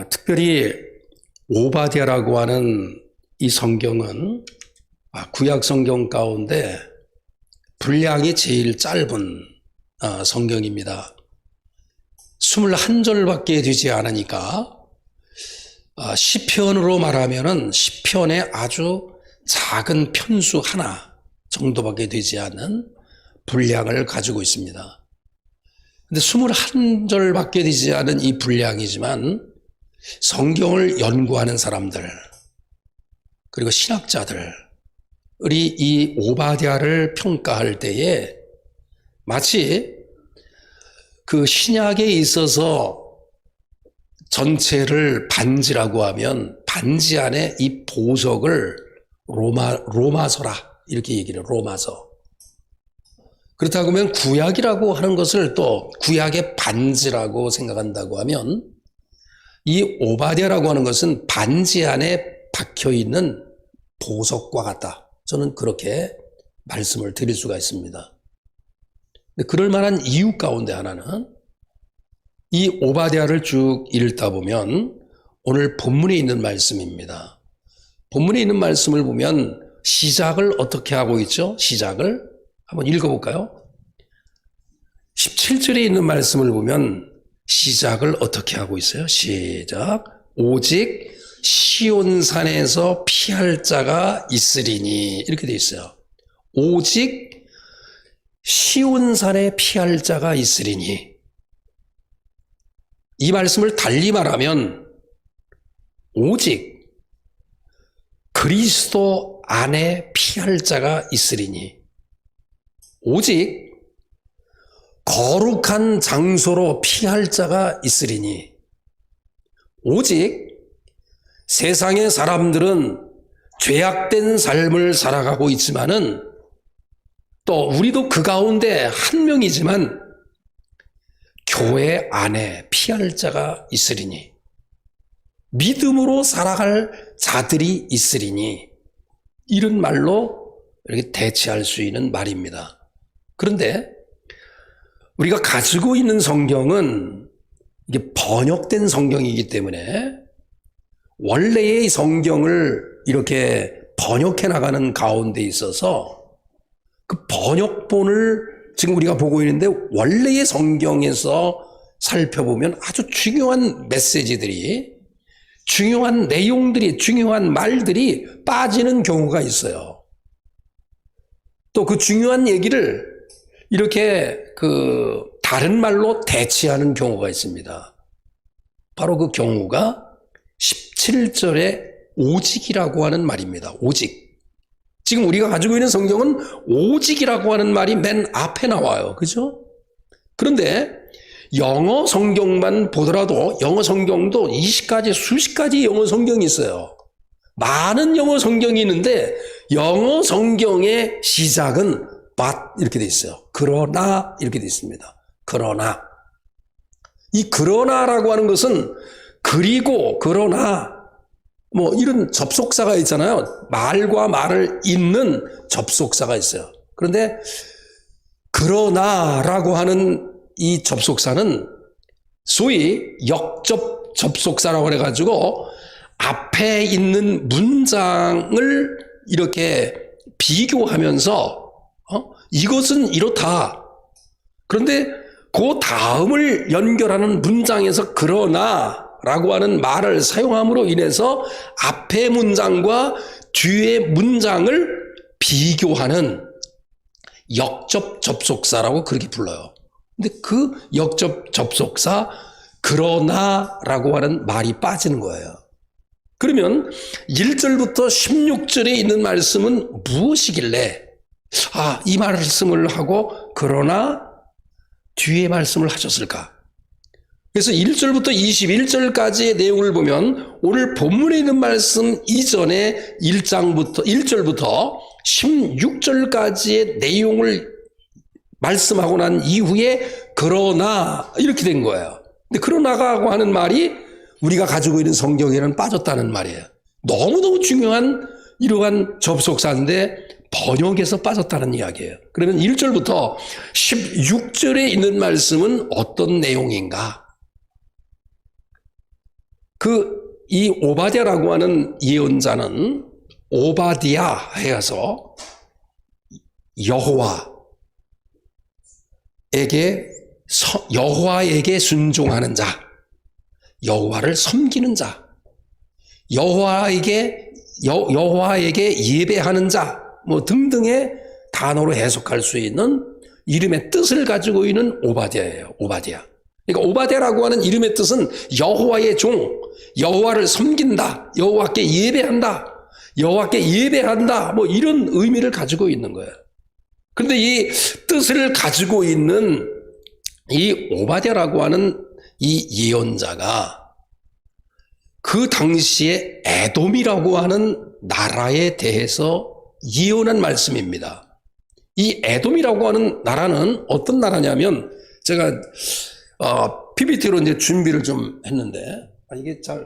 특별히 오바댜라고 하는 이 성경은 구약 성경 가운데 분량이 제일 짧은 성경입니다. 21절밖에 되지 않으니까 시편으로 말하면은 시편의 아주 작은 편수 하나 정도밖에 되지 않는 분량을 가지고 있습니다. 근데 21절밖에 되지 않은 이 분량이지만 성경을 연구하는 사람들 그리고 신학자들이 이 오바댜를 평가할 때에 마치 그 신약에 있어서 전체를 반지라고 하면 반지 안에 이 보석을 로마서라 이렇게 얘기를 해요. 로마서. 그렇다고 하면 구약이라고 하는 것을 또 구약의 반지라고 생각한다고 하면 이 오바댜라고 하는 것은 반지 안에 박혀있는 보석과 같다. 저는 그렇게 말씀을 드릴 수가 있습니다. 근데 그럴 만한 이유 가운데 하나는 이 오바댜를 쭉 읽다 보면 오늘 본문에 있는 말씀입니다. 본문에 있는 말씀을 보면 시작을 어떻게 하고 있죠? 시작을 한번 읽어볼까요? 17절에 있는 말씀을 보면 시작을 어떻게 하고 있어요? 시작. 오직 시온산에서 피할 자가 있으리니 이렇게 되어 있어요. 오직 시온산에 피할 자가 있으리니 이 말씀을 달리 말하면 오직 그리스도 안에 피할 자가 있으리니 오직 거룩한 장소로 피할 자가 있으리니 오직 세상의 사람들은 죄악된 삶을 살아가고 있지만은 또 우리도 그 가운데 한 명이지만 교회 안에 피할 자가 있으리니 믿음으로 살아갈 자들이 있으리니 이런 말로 이렇게 대체할 수 있는 말입니다. 그런데 우리가 가지고 있는 성경은 이게 번역된 성경이기 때문에 원래의 성경을 이렇게 번역해 나가는 가운데 있어서 그 번역본을 지금 우리가 보고 있는데 원래의 성경에서 살펴보면 아주 중요한 메시지들이 중요한 내용들이 중요한 말들이 빠지는 경우가 있어요. 또 그 중요한 얘기를 이렇게 다른 말로 대체하는 경우가 있습니다. 바로 그 경우가 17절에 오직이라고 하는 말입니다. 오직. 지금 우리가 가지고 있는 성경은 오직이라고 하는 말이 맨 앞에 나와요. 그죠? 그런데 영어 성경만 보더라도 영어 성경도 20가지, 수십 가지 영어 성경이 있어요. 많은 영어 성경이 있는데 영어 성경의 시작은 but 이렇게 돼 있어요. 그러나 이렇게 돼 있습니다. 그러나. 이 그러나라고 하는 것은 그리고 그러나 뭐 이런 접속사가 있잖아요. 말과 말을 잇는 접속사가 있어요. 그런데 그러나라고 하는 이 접속사는 소위 역접 접속사라고 해가지고 앞에 있는 문장을 이렇게 비교하면서 이것은 이렇다. 그런데 그 다음을 연결하는 문장에서 그러나라고 하는 말을 사용함으로 인해서 앞의 문장과 뒤의 문장을 비교하는 역접 접속사라고 그렇게 불러요. 근데 그 역접 접속사 그러나라고 하는 말이 빠지는 거예요. 그러면 1절부터 16절에 있는 말씀은 무엇이길래 이 말씀을 하고 그러나 뒤에 말씀을 하셨을까? 그래서 1절부터 21절까지의 내용을 보면 오늘 본문에 있는 말씀 이전에 1절부터 16절까지의 내용을 말씀하고 난 이후에 그러나 이렇게 된 거예요. 근데 그러나가 하는 말이 우리가 가지고 있는 성경에는 빠졌다는 말이에요. 너무너무 중요한 이러한 접속사인데 번역에서 빠졌다는 이야기예요. 그러면 1절부터 16절에 있는 말씀은 어떤 내용인가? 그 이 오바댜라고 하는 예언자는 오바디아 해서 여호와에게 순종하는 자, 여호와를 섬기는 자, 여호와에게 예배하는 자, 뭐 등등의 단어로 해석할 수 있는 이름의 뜻을 가지고 있는 오바댜예요. 오바댜. 그러니까 오바댜라고 하는 이름의 뜻은 여호와의 종, 여호와를 섬긴다, 여호와께 예배한다, 뭐 이런 의미를 가지고 있는 거예요. 그런데 이 뜻을 가지고 있는 이 오바댜라고 하는 이 예언자가 그 당시에 에돔이라고 하는 나라에 대해서 예언한 말씀입니다. 이 에돔이라고 하는 나라는 어떤 나라냐면, 제가 PPT로 이제 준비를 좀 했는데, 이게 잘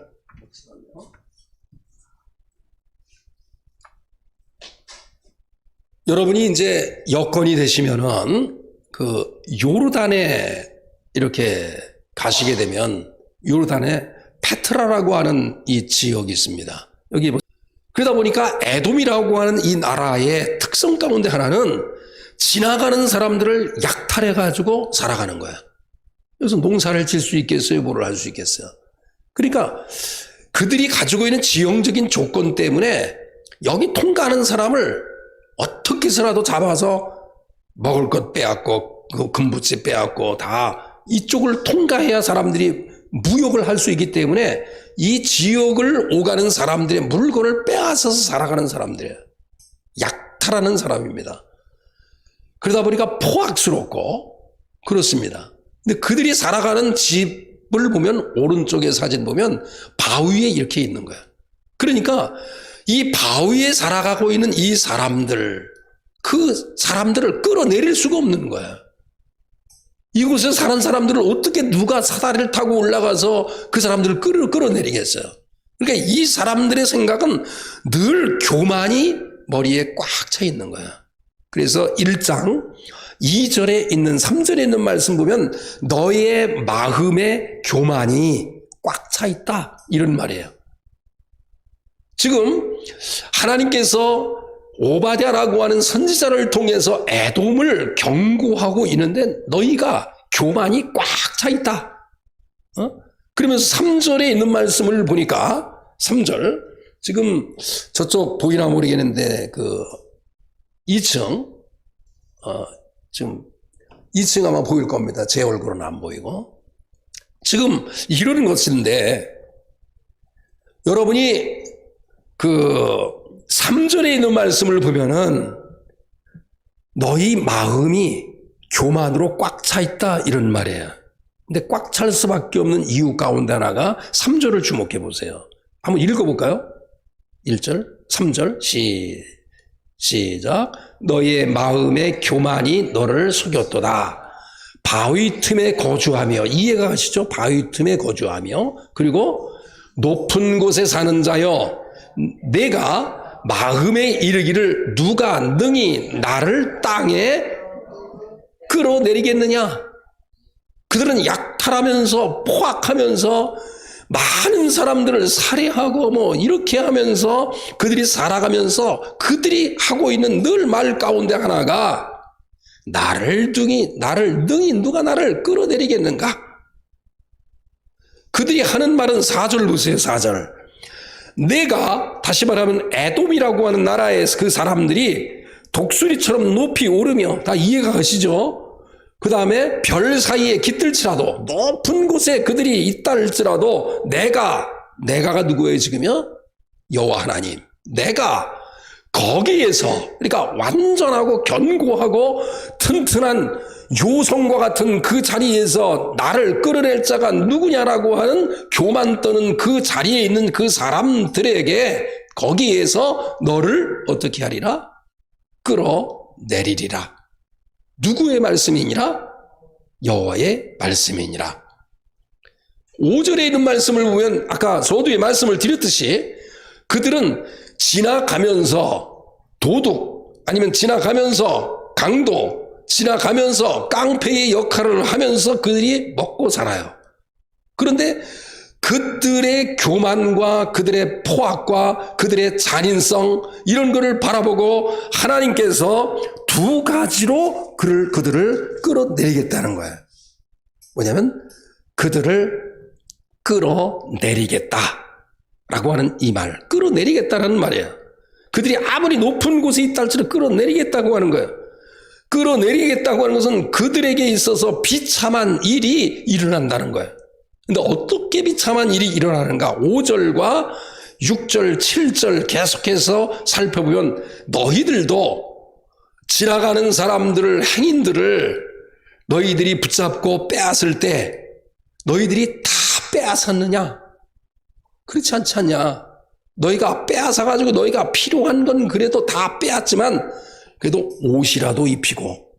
여러분이 이제 여건이 되시면은 그 요르단에 이렇게 가시게 되면 요르단에 페트라라고 하는 이 지역이 있습니다. 여기 그러다 보니까 에돔이라고 하는 이 나라의 특성 가운데 하나는 지나가는 사람들을 약탈해 가지고 살아가는 거야. 그래서 농사를 질 수 있겠어요? 뭐를 할 수 있겠어요? 그러니까 그들이 가지고 있는 지형적인 조건 때문에 여기 통과하는 사람을 어떻게 해서라도 잡아서 먹을 것 빼앗고 그 금부채 빼앗고 다 이쪽을 통과해야 사람들이 무역을 할 수 있기 때문에 이 지역을 오가는 사람들의 물건을 빼앗아서 살아가는 사람들이에요. 약탈하는 사람입니다. 그러다 보니까 포악스럽고 그렇습니다. 근데 그들이 살아가는 집을 보면 오른쪽에 사진 보면 바위에 이렇게 있는 거야. 그러니까 이 바위에 살아가고 있는 이 사람들, 그 사람들을 끌어내릴 수가 없는 거야. 이곳에 사는 사람들을 어떻게 누가 사다리를 타고 올라가서 그 사람들을 끌어내리겠어요. 그러니까 이 사람들의 생각은 늘 교만이 머리에 꽉 차 있는 거야. 그래서 1장 2절에 있는 3절에 있는 말씀 보면 너의 마음의 교만이 꽉 차 있다 이런 말이에요. 지금 하나님께서 오바댜라고 하는 선지자를 통해서 에돔을 경고하고 있는데 너희가 교만이 꽉 차 있다. 그러면서 3절에 있는 말씀을 보니까 3절 지금 저쪽 보이나 모르겠는데 그 2층 지금 2층 아마 보일 겁니다. 제 얼굴은 안 보이고 지금 이러는 것인데 여러분이 그 3절에 있는 말씀을 보면은 너희 마음이 교만으로 꽉 차 있다 이런 말이에요. 근데 꽉 찰 수밖에 없는 이유 가운데 하나가 3절을 주목해 보세요. 한번 읽어볼까요? 1절, 3절 시작. 너희의 마음의 교만이 너를 속였도다. 바위 틈에 거주하며, 이해가 가시죠? 바위 틈에 거주하며, 그리고 높은 곳에 사는 자여 내가 마음에 이르기를 누가 능히 나를 땅에 끌어내리겠느냐. 그들은 약탈하면서 포악하면서 많은 사람들을 살해하고 뭐 이렇게 하면서 그들이 살아가면서 그들이 하고 있는 늘 말 가운데 하나가 나를 능히 누가 나를 끌어내리겠는가. 그들이 하는 말은 4절 보세요. 4절. 내가 다시 말하면 에돔이라고 하는 나라의 그 사람들이 독수리처럼 높이 오르며, 다 이해가 가시죠? 그 다음에 별 사이에 깃들지라도 높은 곳에 그들이 있다 할지라도 내가가 누구예요 지금요? 여호와 하나님. 내가 거기에서, 그러니까 완전하고 견고하고 튼튼한 요성과 같은 그 자리에서 나를 끌어낼 자가 누구냐라고 하는 교만 떠는 그 자리에 있는 그 사람들에게 거기에서 너를 어떻게 하리라? 끌어내리리라. 누구의 말씀이니라? 여호와의 말씀이니라. 5절에 있는 말씀을 보면 아까 서두에 말씀을 드렸듯이 그들은 지나가면서 도둑 아니면 지나가면서 강도 지나가면서 깡패의 역할을 하면서 그들이 먹고 살아요. 그런데 그들의 교만과 그들의 포악과 그들의 잔인성 이런 것을 바라보고 하나님께서 두 가지로 그들을 끌어내리겠다는 거예요. 뭐냐면 그들을 끌어내리겠다라고 하는 이 말, 끌어내리겠다라는 말이에요. 그들이 아무리 높은 곳에 있다 할지라도 끌어내리겠다고 하는 거예요. 끌어내리겠다고 하는 것은 그들에게 있어서 비참한 일이 일어난다는 거예요. 근데 어떻게 비참한 일이 일어나는가? 5절과 6절, 7절 계속해서 살펴보면 너희들도 지나가는 사람들을, 행인들을 너희들이 붙잡고 빼앗을 때 너희들이 다 빼앗았느냐? 그렇지 않지 않냐? 너희가 빼앗아가지고 너희가 필요한 건 그래도 다 빼앗지만 그래도 옷이라도 입히고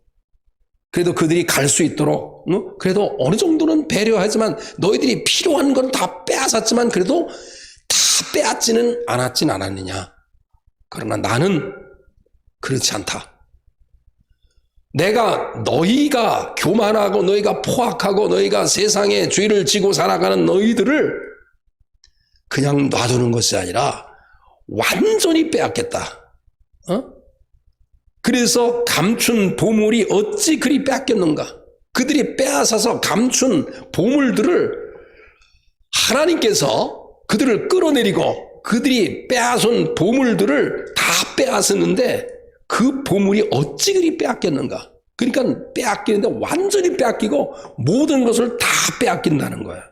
그래도 그들이 갈 수 있도록 그래도 어느 정도는 배려하지만 너희들이 필요한 건 다 빼앗았지만 그래도 다 빼앗지는 않았진 않았느냐. 그러나 나는 그렇지 않다. 내가 너희가 교만하고 너희가 포악하고 너희가 세상에 죄를 지고 살아가는 너희들을 그냥 놔두는 것이 아니라 완전히 빼앗겠다. 그래서 감춘 보물이 어찌 그리 빼앗겼는가? 그들이 빼앗아서 감춘 보물들을 하나님께서 그들을 끌어내리고 그들이 빼앗은 보물들을 다 빼앗았는데 그 보물이 어찌 그리 빼앗겼는가? 그러니까 빼앗기는데 완전히 빼앗기고 모든 것을 다 빼앗긴다는 거야.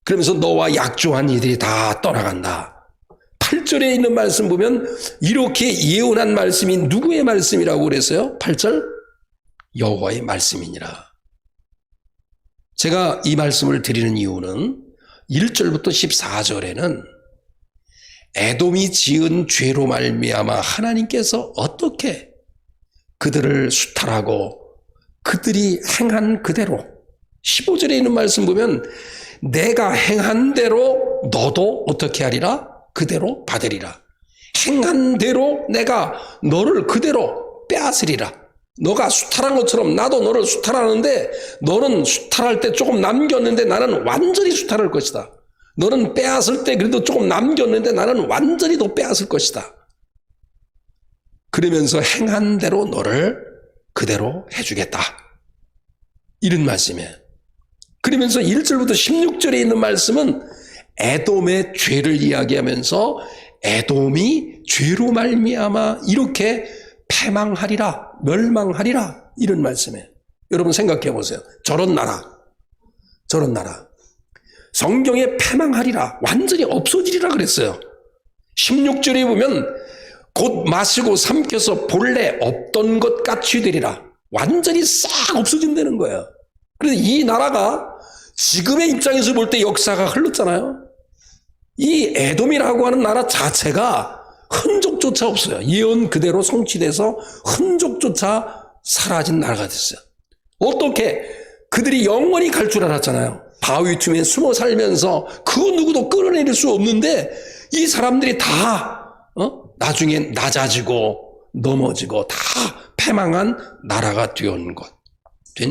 그러면서 너와 약조한 이들이 다 떠나간다. 8절에 있는 말씀 보면 이렇게 예언한 말씀이 누구의 말씀이라고 그랬어요? 8절 여호와의 말씀이니라. 제가 이 말씀을 드리는 이유는 1절부터 14절에는 에돔이 지은 죄로 말미암아 하나님께서 어떻게 그들을 수탈하고 그들이 행한 그대로 15절에 있는 말씀 보면 내가 행한 대로 너도 어떻게 하리라? 그대로 받으리라. 행한 대로 내가 너를 그대로 빼앗으리라. 너가 수탈한 것처럼 나도 너를 수탈하는데 너는 수탈할 때 조금 남겼는데 나는 완전히 수탈할 것이다. 너는 빼앗을 때 그래도 조금 남겼는데 나는 완전히 더 빼앗을 것이다. 그러면서 행한 대로 너를 그대로 해주겠다. 이런 말씀이에요. 그러면서 1절부터 16절에 있는 말씀은 에돔의 죄를 이야기하면서 에돔이 죄로 말미암아 이렇게 패망하리라, 멸망하리라 이런 말씀이에요. 여러분 생각해 보세요. 저런 나라 성경에 패망하리라, 완전히 없어지리라 그랬어요. 16절에 보면 곧 마시고 삼켜서 본래 없던 것 같이 되리라. 완전히 싹 없어진다는 거예요. 그래서 이 나라가 지금의 입장에서 볼 때 역사가 흘렀잖아요. 이 에돔이라고 하는 나라 자체가 흔적조차 없어요. 예언 그대로 성취돼서 흔적조차 사라진 나라가 됐어요. 어떻게 그들이 영원히 갈 줄 알았잖아요. 바위 틈에 숨어 살면서 그 누구도 끌어내릴 수 없는데 이 사람들이 다 나중에 낮아지고 넘어지고 다 패망한 나라가 된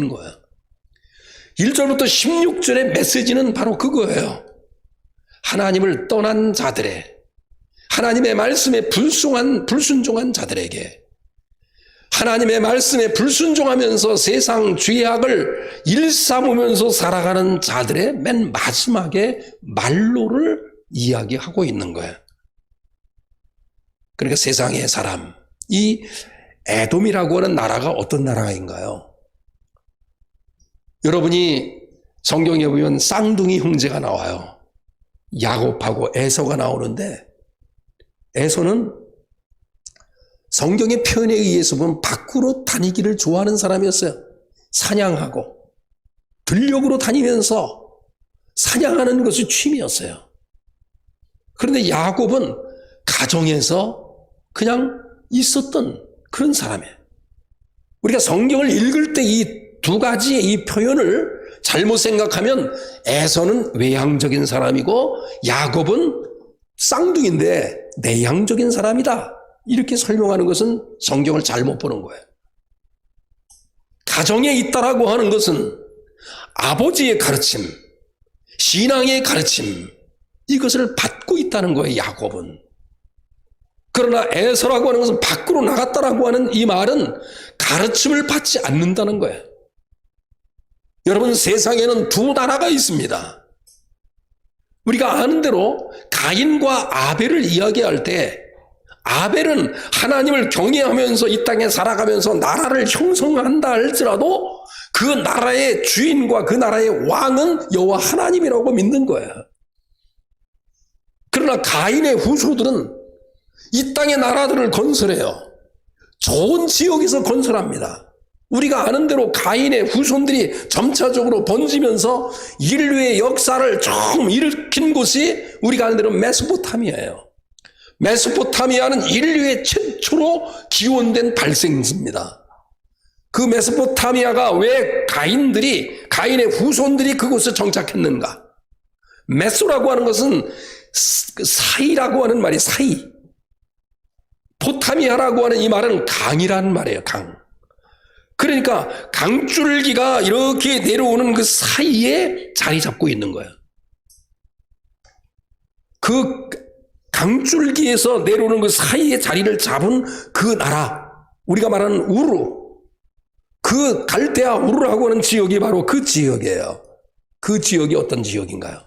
거예요. 1절부터 16절의 메시지는 바로 그거예요. 하나님을 떠난 자들의, 하나님의 말씀에 불순종한 자들에게, 하나님의 말씀에 불순종하면서 세상 죄악을 일삼으면서 살아가는 자들의 맨 마지막에 말로를 이야기하고 있는 거예요. 그러니까 세상의 사람, 이 에돔이라고 하는 나라가 어떤 나라인가요? 여러분이 성경에 보면 쌍둥이 형제가 나와요. 야곱하고 에서가 나오는데 에서는 성경의 표현에 의해서 보면 밖으로 다니기를 좋아하는 사람이었어요. 사냥하고 들녘으로 다니면서 사냥하는 것이 취미였어요. 그런데 야곱은 가정에서 그냥 있었던 그런 사람이에요. 우리가 성경을 읽을 때 이 두 가지의 이 표현을 잘못 생각하면 에서는 외향적인 사람이고 야곱은 쌍둥이인데 내향적인 사람이다. 이렇게 설명하는 것은 성경을 잘못 보는 거예요. 가정에 있다라고 하는 것은 아버지의 가르침, 신앙의 가르침, 이것을 받고 있다는 거예요, 야곱은. 그러나 에서라고 하는 것은 밖으로 나갔다라고 하는 이 말은 가르침을 받지 않는다는 거예요. 여러분, 세상에는 두 나라가 있습니다. 우리가 아는 대로 가인과 아벨을 이야기할 때 아벨은 하나님을 경외하면서 이 땅에 살아가면서 나라를 형성한다 할지라도 그 나라의 주인과 그 나라의 왕은 여호와 하나님이라고 믿는 거예요. 그러나 가인의 후손들은 이 땅의 나라들을 건설해요. 좋은 지역에서 건설합니다. 우리가 아는 대로 가인의 후손들이 점차적으로 번지면서 인류의 역사를 좀 일으킨 곳이 우리가 아는 대로 메소포타미아예요. 메소포타미아는 인류의 최초로 기원된 발생지입니다. 그 메소포타미아가 왜 가인의 후손들이 그곳에 정착했는가? 메소라고 하는 것은 사이라고 하는 말이 사이. 포타미아라고 하는 이 말은 강이라는 말이에요, 강. 그러니까 강줄기가 이렇게 내려오는 그 사이에 자리 잡고 있는 거예요. 그 강줄기에서 내려오는 그 사이에 자리를 잡은 그 나라, 우리가 말하는 우르, 그 갈대아 우르라고 하는 지역이 바로 그 지역이에요. 그 지역이 어떤 지역인가요?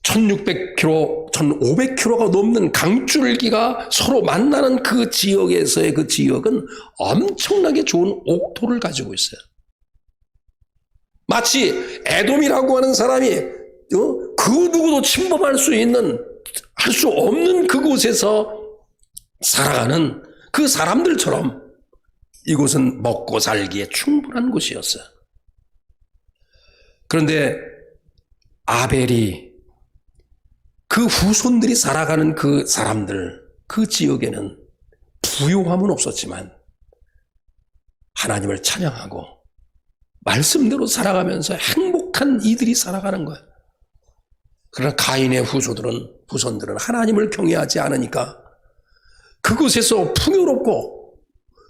1600km, 1500km가 넘는 강줄기가 서로 만나는 그 지역에서의 그 지역은 엄청나게 좋은 옥토를 가지고 있어요. 마치 에돔이라고 하는 사람이 그 누구도 침범할 수 있는, 할 수 없는 그곳에서 살아가는 그 사람들처럼 이곳은 먹고 살기에 충분한 곳이었어요. 그런데 아벨이, 그 후손들이 살아가는 그 사람들, 그 지역에는 부요함은 없었지만 하나님을 찬양하고 말씀대로 살아가면서 행복한 이들이 살아가는 거예요. 그러나 가인의 후손들은 하나님을 경외하지 않으니까 그곳에서 풍요롭고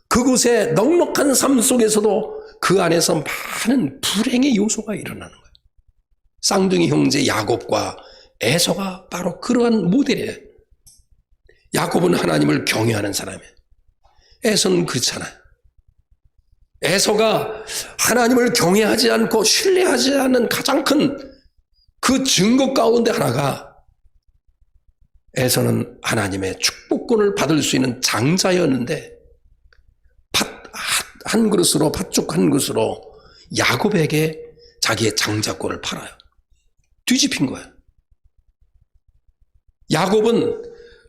그곳의 넉넉한 삶 속에서도 그 안에서 많은 불행의 요소가 일어나는 거예요. 쌍둥이 형제 야곱과 에서가 바로 그러한 모델이에요. 야곱은 하나님을 경외하는 사람이에요. 에서는 그렇잖아요. 에서가 하나님을 경외하지 않고 신뢰하지 않는 가장 큰 그 증거 가운데 하나가, 에서는 하나님의 축복권을 받을 수 있는 장자였는데 팥 한 그릇으로, 팥죽 한 그릇으로 야곱에게 자기의 장자권을 팔아요. 뒤집힌 거예요. 야곱은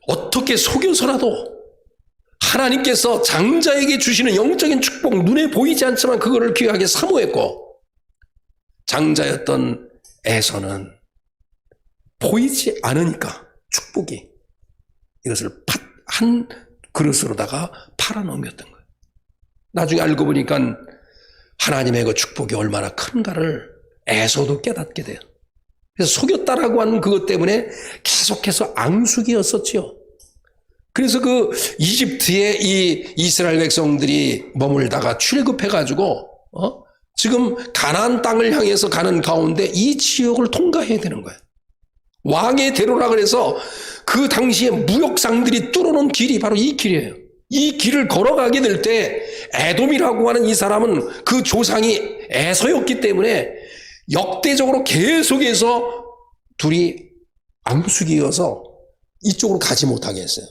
어떻게 속여서라도 하나님께서 장자에게 주시는 영적인 축복, 눈에 보이지 않지만 그거를 귀하게 사모했고, 장자였던 에서는 보이지 않으니까 축복이 이것을 팥 한 그릇으로다가 팔아 넘겼던 거예요. 나중에 알고 보니까 하나님의 그 축복이 얼마나 큰가를 에서도 깨닫게 돼요. 그래서 속였다라고 하는 그것 때문에 계속해서 앙숙이었었지요. 그래서 그 이집트에 이 이스라엘 백성들이 머물다가 출급해가지고 지금 가나안 땅을 향해서 가는 가운데 이 지역을 통과해야 되는 거예요. 왕의 대로라 그래서 그 당시에 무역상들이 뚫어놓은 길이 바로 이 길이에요. 이 길을 걸어가게 될 때 에돔이라고 하는 이 사람은 그 조상이 에서였기 때문에 역대적으로 계속해서 둘이 앙숙이어서 이쪽으로 가지 못하게 했어요.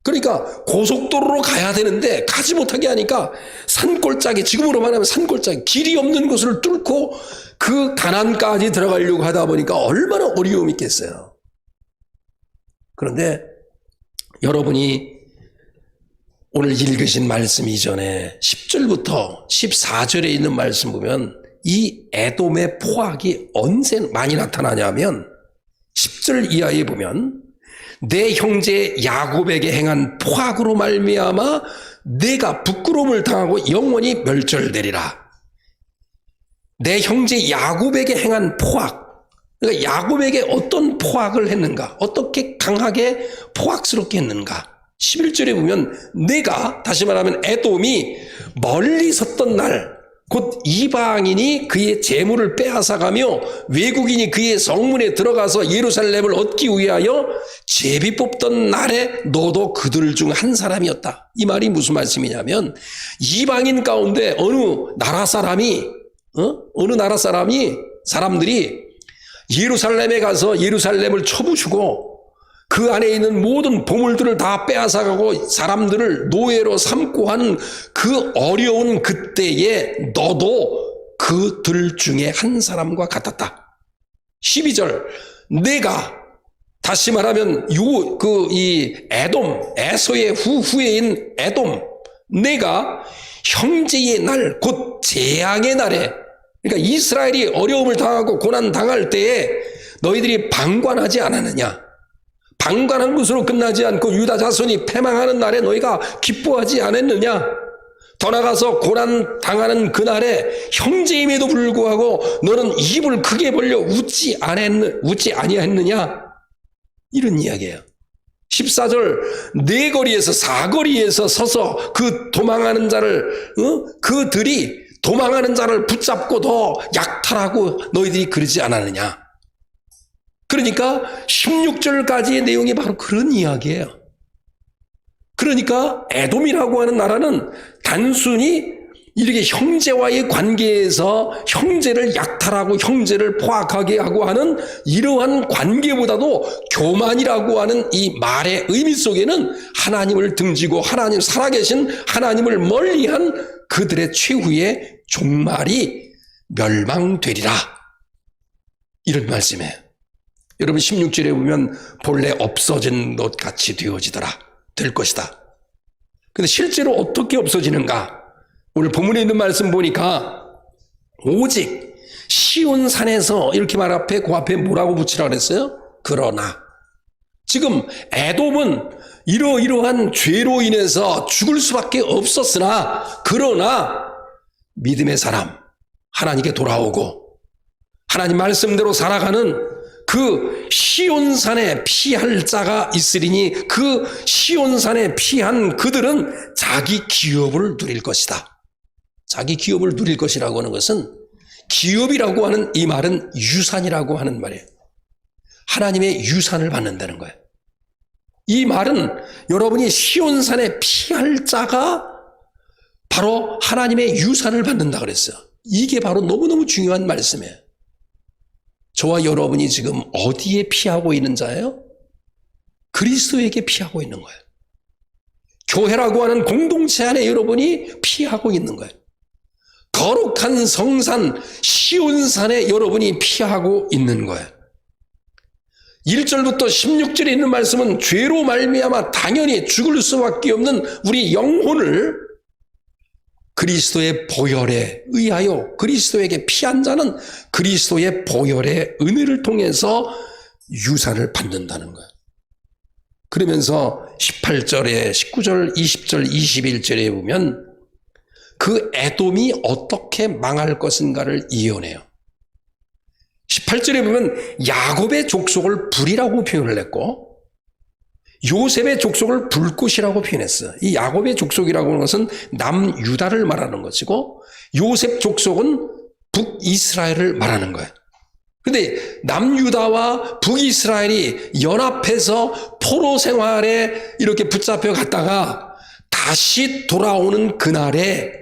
그러니까 고속도로로 가야 되는데 가지 못하게 하니까 산골짜기, 지금으로 말하면 산골짜기, 길이 없는 곳을 뚫고 그 가나안까지 들어가려고 하다 보니까 얼마나 어려움이 있겠어요. 그런데 여러분이 오늘 읽으신 말씀 이전에 10절부터 14절에 있는 말씀 보면 이 에돔의 포악이 언제 많이 나타나냐면 10절 이하에 보면 내 형제 야곱에게 행한 포악으로 말미암아 내가 부끄러움을 당하고 영원히 멸절되리라. 내 형제 야곱에게 행한 포악, 그러니까 야곱에게 어떤 포악을 했는가, 어떻게 강하게 포악스럽게 했는가. 11절에 보면 내가, 다시 말하면 에돔이 멀리 섰던 날, 곧 이방인이 그의 재물을 빼앗아가며 외국인이 그의 성문에 들어가서 예루살렘을 얻기 위하여 제비 뽑던 날에 너도 그들 중 한 사람이었다. 이 말이 무슨 말씀이냐면 이방인 가운데 어느 나라 사람들이 예루살렘에 가서 예루살렘을 쳐부수고 그 안에 있는 모든 보물들을 다 빼앗아가고 사람들을 노예로 삼고 하는 그 어려운 그때에 너도 그들 중에 한 사람과 같았다. 12절 내가 다시 말하면 에서의 후후에인 에돔 내가 형제의 날 곧 재앙의 날에 그러니까 이스라엘이 어려움을 당하고 고난 당할 때에 너희들이 방관하지 않았느냐? 방관한 것으로 끝나지 않고 유다 자손이 패망하는 날에 너희가 기뻐하지 않았느냐? 더 나아가서 고난 당하는 그날에 형제임에도 불구하고 너는 입을 크게 벌려 웃지 아니했느냐? 이런 이야기예요. 14절 네 거리에서 사거리에서 서서 그 도망하는 자를 그들이 도망하는 자를 붙잡고 더 약탈하고 너희들이 그러지 않았느냐? 그러니까 16절까지의 내용이 바로 그런 이야기예요. 그러니까 에돔이라고 하는 나라는 단순히 이렇게 형제와의 관계에서 형제를 약탈하고 형제를 포악하게 하고 하는 이러한 관계보다도 교만이라고 하는 이 말의 의미 속에는 하나님을 등지고 살아계신 하나님을 멀리한 그들의 최후의 종말이 멸망되리라. 이런 말씀이에요. 여러분 16절에 보면 본래 없어진 것 같이 될 것이다. 근데 실제로 어떻게 없어지는가? 오늘 본문에 있는 말씀 보니까 오직 시온산에서 이렇게 말 앞에 그 앞에 뭐라고 붙이라고 그랬어요? 그러나 지금 에돔은 이러이러한 죄로 인해서 죽을 수밖에 없었으나 그러나 믿음의 사람 하나님께 돌아오고 하나님 말씀대로 살아가는 그 시온산에 피할 자가 있으리니 그 시온산에 피한 그들은 자기 기업을 누릴 것이다. 자기 기업을 누릴 것이라고 하는 것은 기업이라고 하는 이 말은 유산이라고 하는 말이에요. 하나님의 유산을 받는다는 거예요. 이 말은 여러분이 시온산에 피할 자가 바로 하나님의 유산을 받는다 그랬어요. 이게 바로 너무너무 중요한 말씀이에요. 저와 여러분이 지금 어디에 피하고 있는 자예요? 그리스도에게 피하고 있는 거예요. 교회라고 하는 공동체 안에 여러분이 피하고 있는 거예요. 거룩한 성산 시온산에 여러분이 피하고 있는 거예요. 1절부터 16절에 있는 말씀은 죄로 말미암아 당연히 죽을 수밖에 없는 우리 영혼을 그리스도의 보혈에 의하여 그리스도에게 피한 자는 그리스도의 보혈의 은혜를 통해서 유산을 받는다는 거예요. 그러면서 18절에 19절, 20절, 21절에 보면 그 에돔이 어떻게 망할 것인가를 예언해요. 18절에 보면 야곱의 족속을 불이라고 표현을 했고 요셉의 족속을 불꽃이라고 표현했어요. 이 야곱의 족속이라고 하는 것은 남유다를 말하는 것이고 요셉 족속은 북이스라엘을 말하는 거예요. 그런데 남유다와 북이스라엘이 연합해서 포로 생활에 이렇게 붙잡혀 갔다가 다시 돌아오는 그날에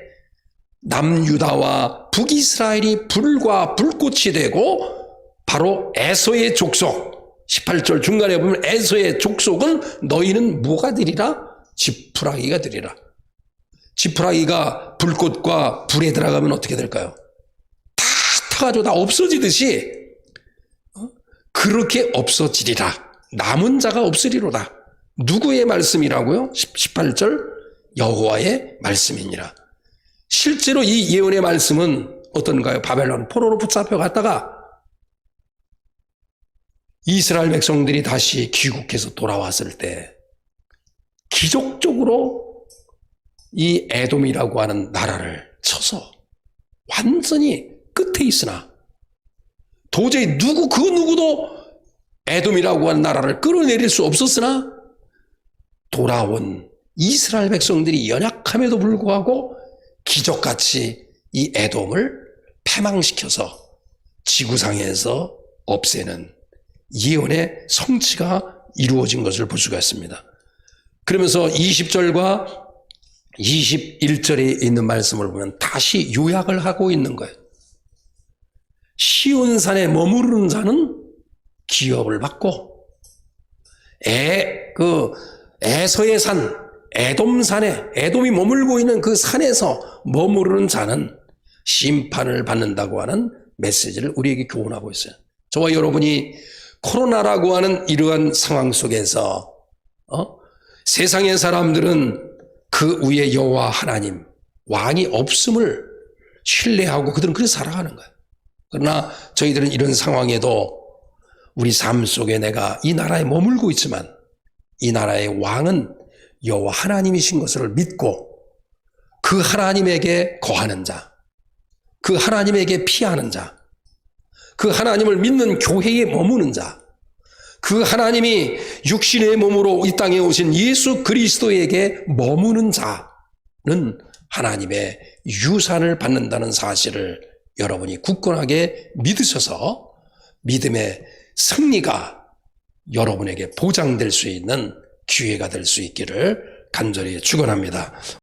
남유다와 북이스라엘이 불과 불꽃이 되고 바로 에서의 족속 18절 중간에 보면 에서의 족속은 너희는 뭐가 되리라? 지푸라기가 되리라. 지푸라기가 불꽃과 불에 들어가면 어떻게 될까요? 다 타가지고 다 없어지듯이 그렇게 없어지리라. 남은 자가 없으리로다. 누구의 말씀이라고요? 18절 여호와의 말씀이니라. 실제로 이 예언의 말씀은 어떤가요? 바벨론 포로로 붙잡혀 갔다가 이스라엘 백성들이 다시 귀국해서 돌아왔을 때 기적적으로 이 에돔이라고 하는 나라를 쳐서 완전히 끝에 있으나 도저히 그 누구도 에돔이라고 하는 나라를 끌어내릴 수 없었으나 돌아온 이스라엘 백성들이 연약함에도 불구하고 기적같이 이 에돔을 패망시켜서 지구상에서 없애는 예언의 성취가 이루어진 것을 볼 수가 있습니다. 그러면서 20절과 21절에 있는 말씀을 보면 다시 요약을 하고 있는 거예요. 시온산에 머무르는 자는 기업을 받고 에서의 산, 에돔산에 에돔이 머물고 있는 그 산에서 머무르는 자는 심판을 받는다고 하는 메시지를 우리에게 교훈하고 있어요. 저와 여러분이 코로나라고 하는 이러한 상황 속에서 세상의 사람들은 그 위에 여호와 하나님 왕이 없음을 신뢰하고 그들은 그렇게 살아가는 거예요. 그러나 저희들은 이런 상황에도 우리 삶 속에 내가 이 나라에 머물고 있지만 이 나라의 왕은 여호와 하나님이신 것을 믿고 그 하나님에게 거하는 자, 그 하나님에게 피하는 자, 그 하나님을 믿는 교회에 머무는 자, 그 하나님이 육신의 몸으로 이 땅에 오신 예수 그리스도에게 머무는 자는 하나님의 유산을 받는다는 사실을 여러분이 굳건하게 믿으셔서 믿음의 승리가 여러분에게 보장될 수 있는 기회가 될 수 있기를 간절히 축원합니다.